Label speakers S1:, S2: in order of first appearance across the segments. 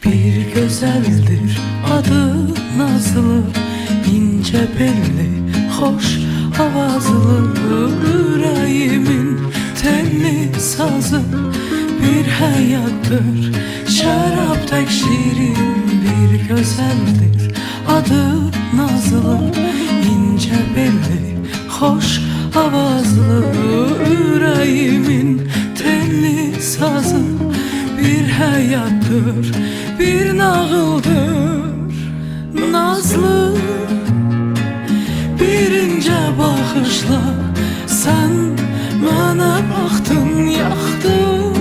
S1: Bir güzeldir adı Nazlı, ince belli, hoş avazlı, yüreğimin telli sazı. Bir hayattır şarap tek şirin, bir güzeldir adı Nazlı, ince belli, hoş avazlı, yüreğimin telli sazı. Bir hayattır, bir nağıldır nazlı. Birinci bakışla sen bana baktın, yaktın,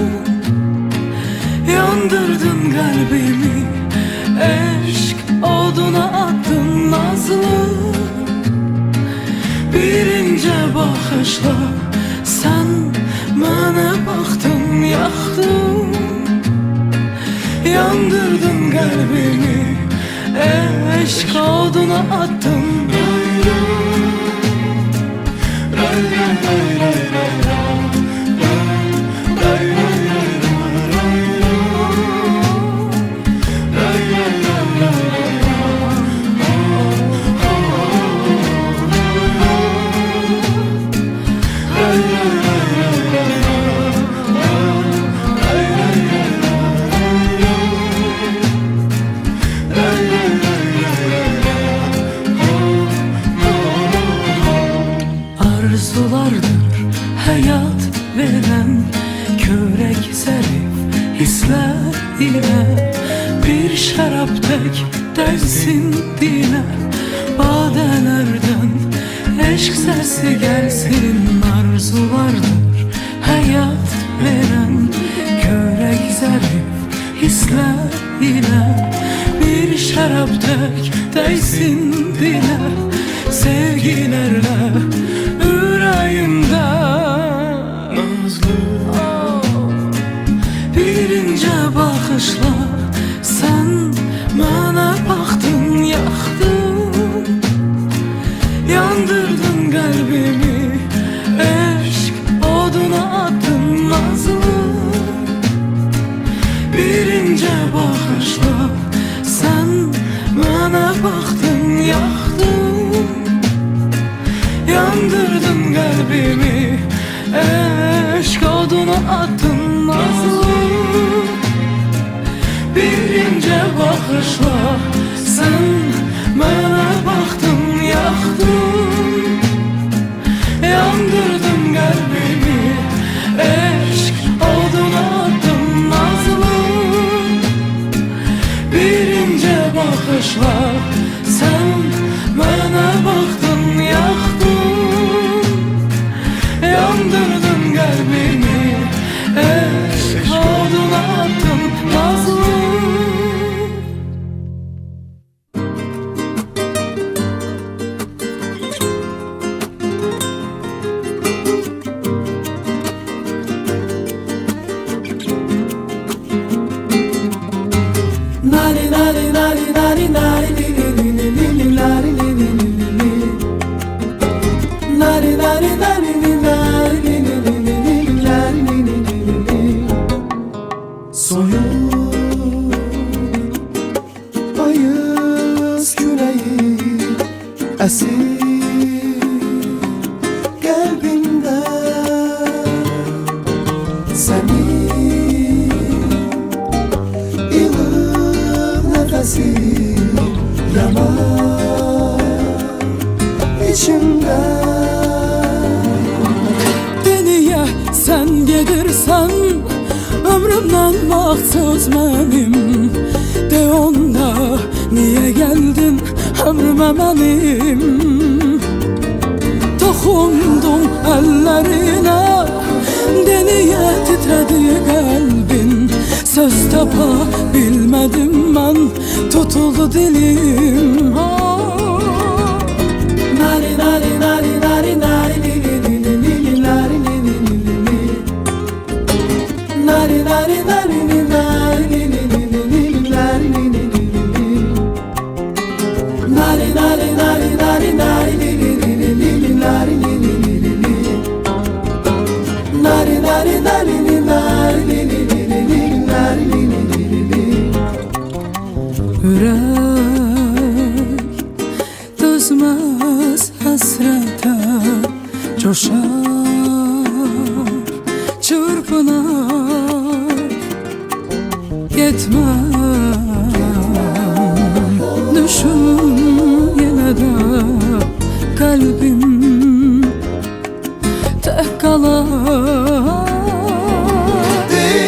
S1: yandırdın kalbimi, aşk oduna attın nazlı. Birinci bakışla sen bana baktın, yaktın, yandırdın kalbimi, aşk oduna attın. Arzulardır hayat veren, körek zarif hisler ile bir şarap tek dersin dile. Badelerden aşk sesi gelsin. Arzulardır hayat veren, körek zarif hisler ile bir şarap tek dersin dile. Sevgilerle yüreğimde nazlı, birinci bakışla sen bana baktın, yaktın, yandırdın kalbimi, aşk oduna attın nazlı. Birinci bakışla sen bana baktın, yaktın, yandırdın kalbimi, aşk oduna attın nazlı. Birinci bakışla sen bana baktın, yaktın, yandırdın kalbimi, aşk oduna attın nazlı. Birinci bakışla sen bana baktın, yaktın, yandırdın kalbimi, aşk oduna attın nazlı. Nari nari nari nari nari li li li li nari li li li li. Nari nari nari li nari li li li li nari li li li li. Soyun ayız küreği esir kalbimde, senin nefesi yanar içimde. Deniye sen gedirsen ömrümden maksuz benim, de onda niye geldin ömrüme benim. Dokundum ellerine, deniye titredi kalbin, söz tapa bilmedim ben, tutuldu dilim. Nari nari nari nari nari li li li li li nari li li li li. Nari nari nari li nari li li li.
S2: etmem. Düşün yine de kalbim tek kalar.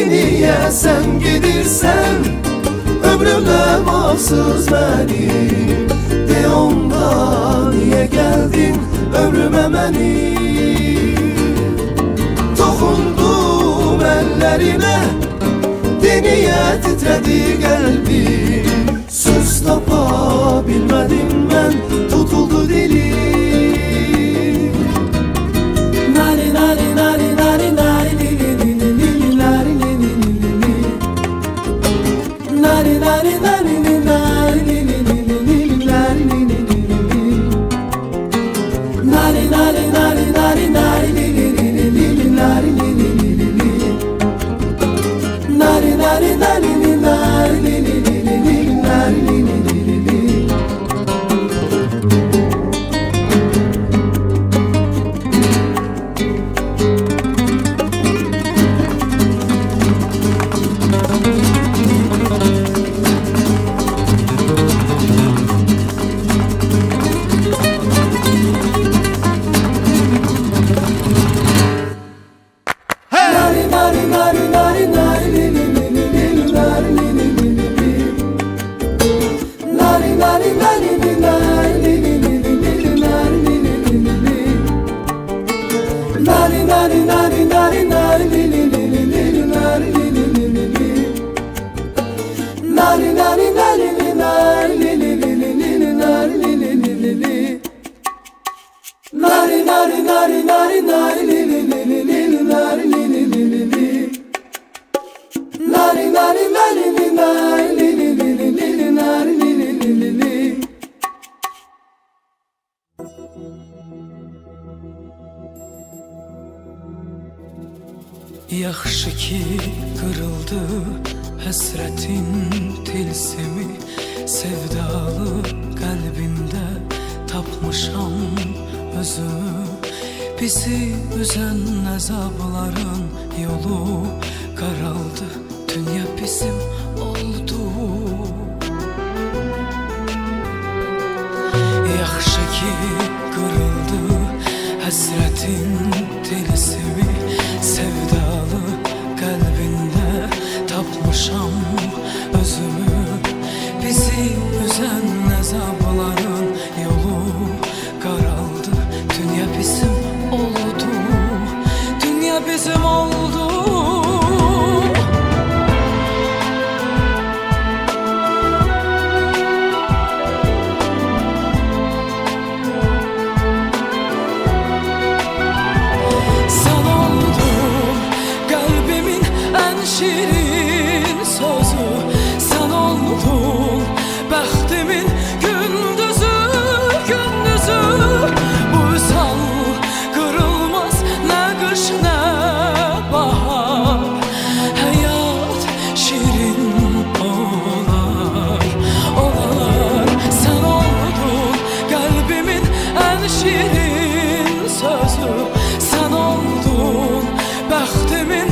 S1: Niye sen gidirsen ömrümle mahsus benim. De onda niye geldin ömrüme benim. Dokundum ellerine, de niye titredi kalbim. Söz tapabilmedim ben, tutuldu dilim. Nari nari nari nari nari nari nari nari nari nari
S2: Yaxşı ki kırıldı həsrətin tilsimi. Sevdalı qəlbində tapmışam özümü. Bizi üzən əzabların yolu qaraldı. Dünya bizim oldu. Yaxşı ki kırıldı həsrətin tilsimi. Sevdalı qəlbində tapmışam özümü. Bizi üzən əzabların yolu qaraldı. Dünya bizim oldu. Dünya bizim oldu. Şirin sözü sen oldun, bəxtimin gündüzü, gündüzü. Bu sal kırılmaz, ne kış ne bahar. Hayat şirin olar, olar. Sen oldun kalbimin en şirin sözü. Sen oldun, bəxtimin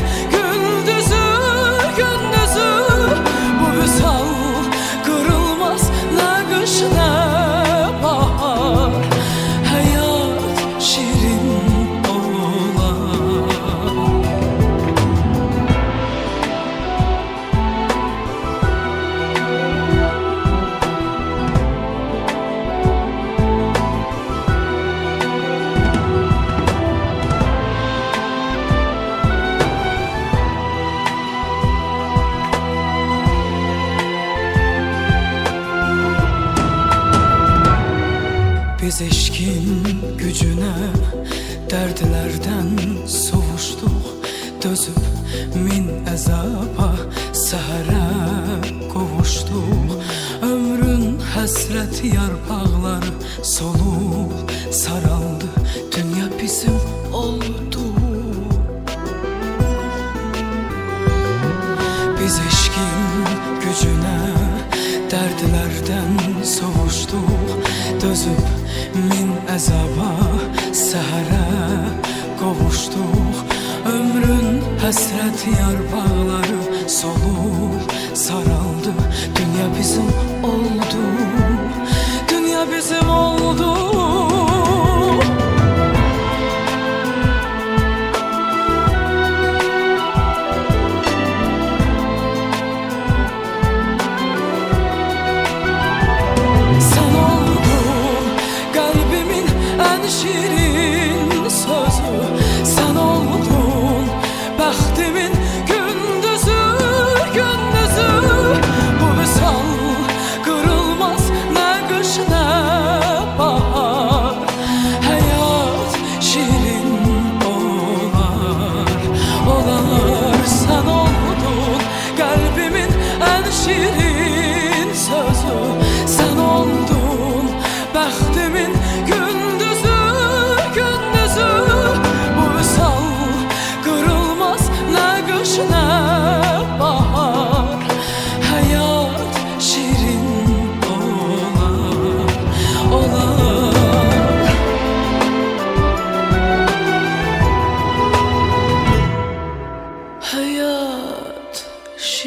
S2: biz eşkin gücüne dertlerden soğuştuk. Dözüp min əzaba səhərə qovuşduq. Ömrün həsrət yarpaqları solub saraldı. Dünya bizim oldu. Biz eşkin gücüne dərdlərdən soğuşduq. Dözüb min əzaba səhərə qovuşduq. Ömrün həsrət yarpaqları solub saraldı.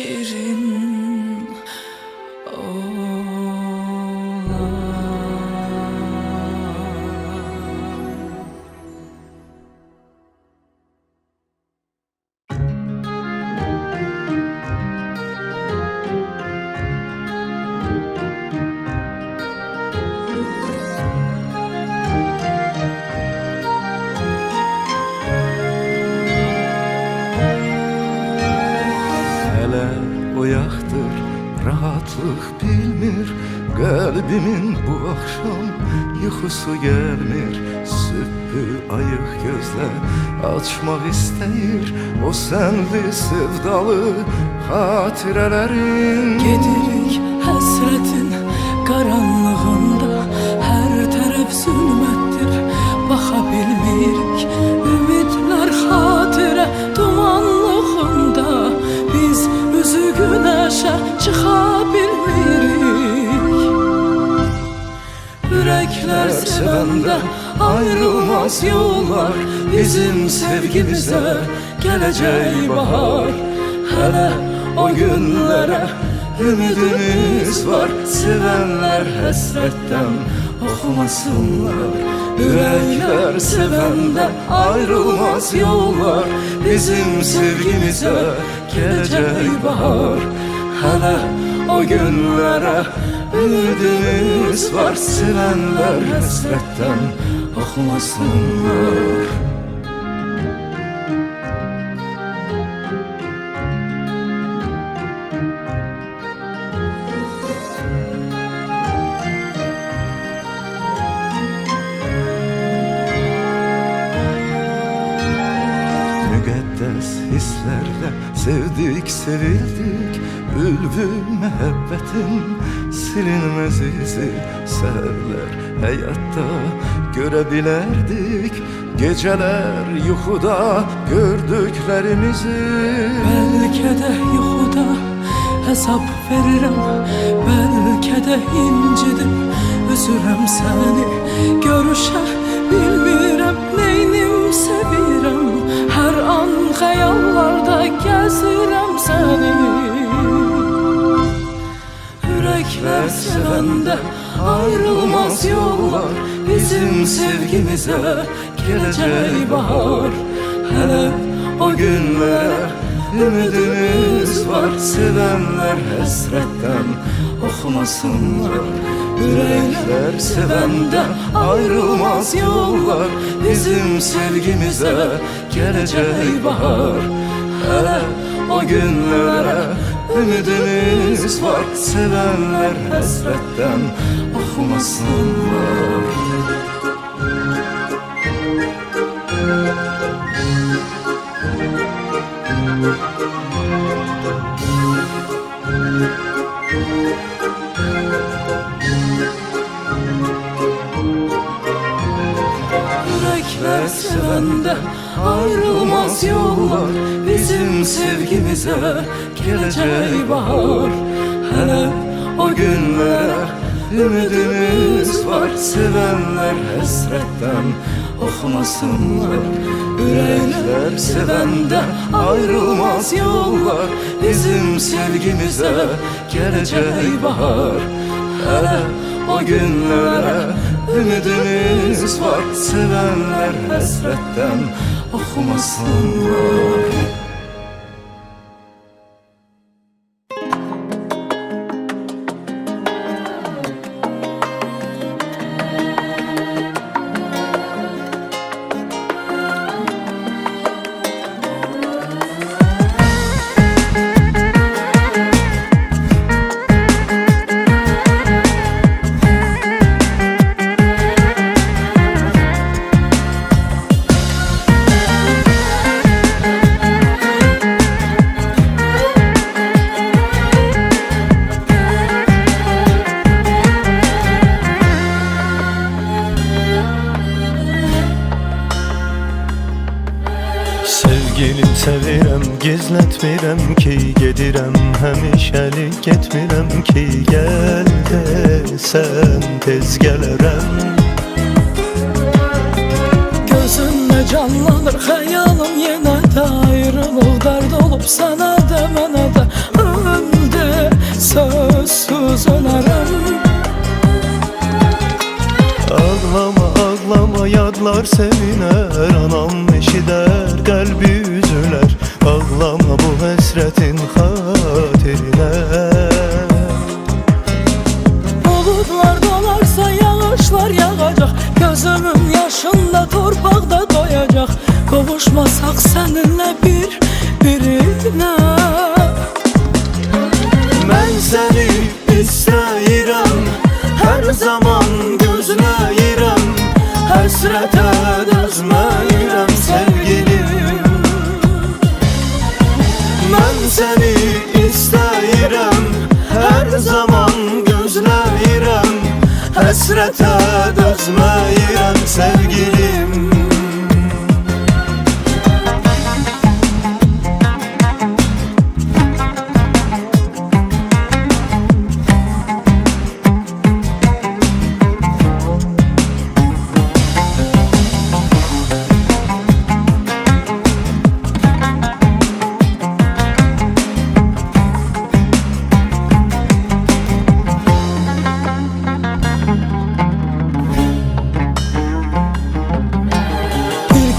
S2: şirin olar.
S3: Hele oyaqdır, rahatlıq bilmir. Qəlbimin bu axşam yuxusu gəlmir. Sübhü ayıq gözlə açmaq istəyir o sənli sevdalı xatirələrin.
S2: Gedirik həsrətin qaranlığında, hər tərəf zülmətdir, baxa bilmirik. Ümidlər xatirə dumanlığında, biz üzü günəşə çıxa bilmirik. Ürəklər sevəndə ayrılmaz yollar, bizim sevgimizə gələcək bahar. Hələ o günlərə ümidimiz var, sevənlər həsrətdən oxumasınlar. Ürəklər sevəndə ayrılmaz yollar, bizim sevgimizə gələcək bahar. Hələ o günlərə ümidimiz var, sevənlər həsrətdən oxumasınlar.
S3: Müqəddəs hisslərlə sevdik, sevildik. Bülbül məhəbbətin silinməz izi. Səhərlər həyatda görə bilərdik, gecələr yuxuda gördüklərimizi.
S2: Bəlkə də yuxuda hesab verirəm, bəlkə də incidim, üzürəm səni. Görüşə bilmirəm, neynim sevirəm, hər an xəyallarda gəzirəm səni. Ürəklər sevəndə ayrılmaz yollar, bizim sevgimizə gələcək bahar. Hələ o günlərə ümidimiz var, sevənlər həsrətdən oxumasınlar. Ürəklər sevəndə ayrılmaz yollar, bizim sevgimizə gələcək bahar. Hələ o günlərə ümidimiz var, sevənlər həsrətdən oxumasınlar. Ürəklər sevəndə ayrılmaz yollar, bizim sevgimizə gələcək bahar. Hələ o günlərə ümidimiz var, sevənlər həsrətdən oxumasınlar. Ürəklər sevəndə ayrılmaz yollar, bizim sevgimizə gələcək bahar. Hələ o günlərə ümidimiz var, sevənlər həsrətdən oxumasınlar.
S4: Sevgilim sevirəm, gizlətmirəm ki, gedirəm, həmişəlik getmirəm ki, gəl desən tez gələrəm.
S2: Gözümdə canlanır xəyalım, yenə də ayrılıq dərd olub sənə də mənə də.
S4: duyar seviner, anam eşider, kalbi üzüler. Ağlama bu hasretin hatirine.
S2: Bulutlar dolarsa yağışlar yağacak, gözümün yaşında torpakta doyacak. Kavuşmasak seninle birbirine.
S4: Ben seni istəyirəm, her zaman gözləyirəm. Həsrətə dözməyirəm sevgilim. Ben seni istəyirəm, her zaman gözləyirəm. Həsrətə dözməyirəm sevgilim.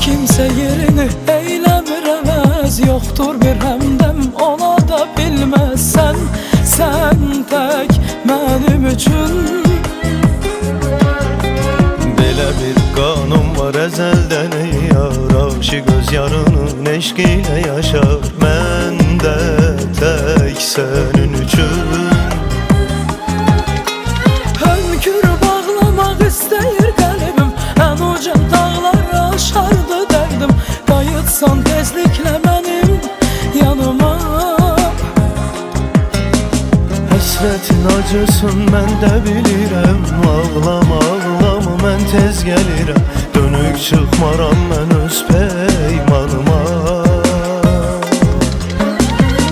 S2: Kimse yerini eylemir əvəz, yoktur bir həmdəm ona da bilməzsən. Sen tek benim üçün.
S4: Belə bir qanun var əzəldən ey yar, aşıq öz yarının eşqilə yaşar. Mən də tək sənin üçün.
S2: Hönkür bağlamaq istəyir qəlbim, ən uca dağları aşardı dərdim. Qayıtsan tezliklə mənim yanıma.
S4: Həsrətin acısın mən də bilirəm, ağlama ağlama mən tez gəlirəm. Dönük çıxmaram mən öz peymanıma.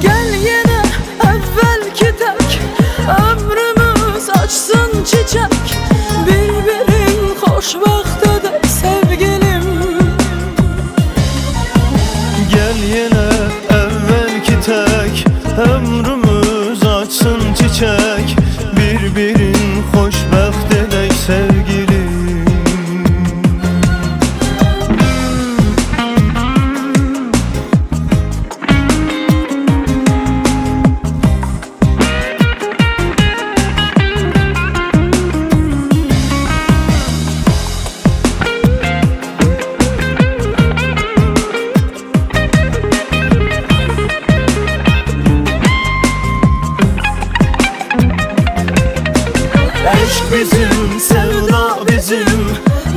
S2: Gel yenə əvvəlki tək, ömrümüz açsın çiçək. Bir-birin xoşbəxt edək sevgilim.
S4: Gel yenə əvvəlki tək, ömrümüz açsın çiçək. Bir-birin xoşbəxt edək sevgilim. Eşk bizim, sevda bizim,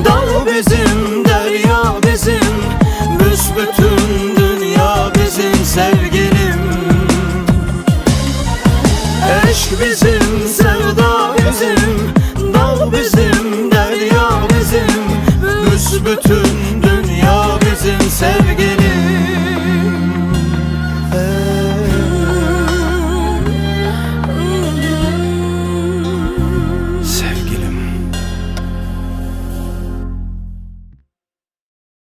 S4: dağ bizim, derya bizim. Büsbütün dünya bizim sevgilim. Eşk bizim, sevda bizim, dağ bizim, derya bizim. Büsbütün dünya bizim sevgilim.